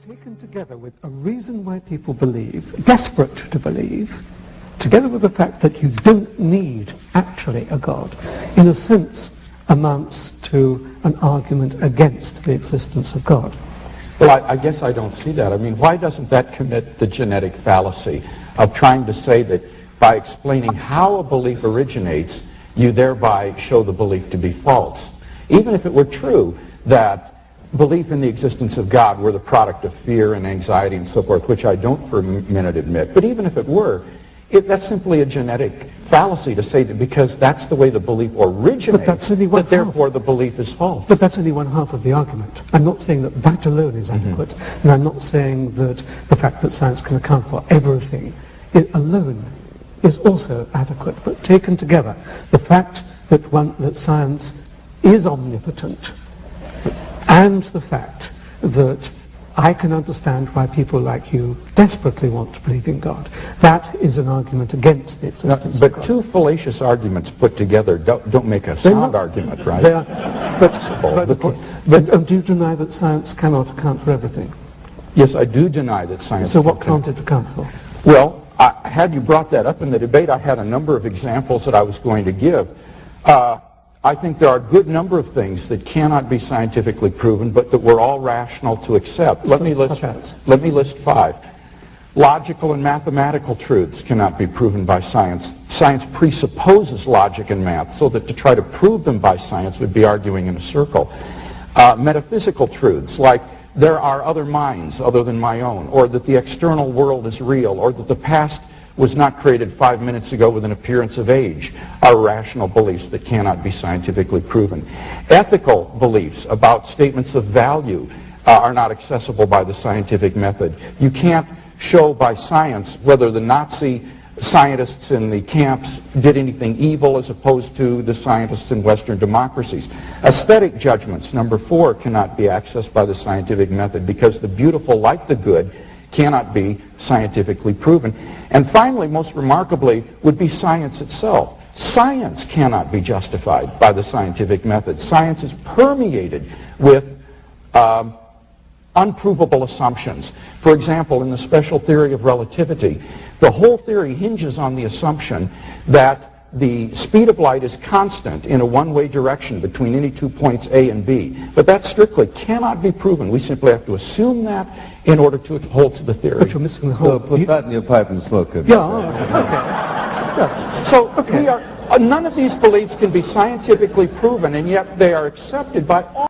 taken together with a reason why people believe, desperate to believe, together with the fact that you don't need actually a God, in a sense amounts to an argument against the existence of God. Well, I guess I don't see that. I mean, why doesn't that commit the genetic fallacy of trying to say that by explaining how a belief originates, you thereby show the belief to be false? Even if it were true that belief in the existence of God were the product of fear and anxiety and so forth, which I don't for a minute admit, but even if it were, that's simply a genetic fallacy to say that because that's the way the belief originates, that therefore the belief is false. But that's only one half of the argument. I'm not saying that that alone is adequate, and I'm not saying that the fact that science can account for everything alone is also adequate. But taken together, the fact that science is omnipotent, and the fact that I can understand why people like you desperately want to believe in God, that is an argument against the existence of God. But two fallacious arguments put together don't make a sound argument, right? They are, but do you deny that science cannot account for everything? Yes, I do deny that science So what can't it account for? Well, had you brought that up in the debate, I had a number of examples that I was going to give. I think there are a good number of things that cannot be scientifically proven, but that we're all rational to accept. Let me list 5. Logical and mathematical truths cannot be proven by science. Science presupposes logic and math, so that to try to prove them by science would be arguing in a circle. Metaphysical truths, like there are other minds other than my own, or that the external world is real, or that the past was not created 5 minutes ago with an appearance of age, are rational beliefs that cannot be scientifically proven. Ethical beliefs about statements of value are not accessible by the scientific method. You can't show by science whether the Nazi scientists in the camps did anything evil as opposed to the scientists in Western democracies. Aesthetic judgments, number 4, cannot be accessed by the scientific method because the beautiful, like the good, cannot be scientifically proven. And finally, most remarkably, would be science itself. Science cannot be justified by the scientific method. Science is permeated with unprovable assumptions. For example, in the special theory of relativity, the whole theory hinges on the assumption that the speed of light is constant in a one-way direction between any 2 points A and B. But that strictly cannot be proven. We simply have to assume that in order to hold to the theory. But you're missing the whole... So put that in your pipe and smoke it. Yeah, okay. Yeah. So none of these beliefs can be scientifically proven, and yet they are accepted by all.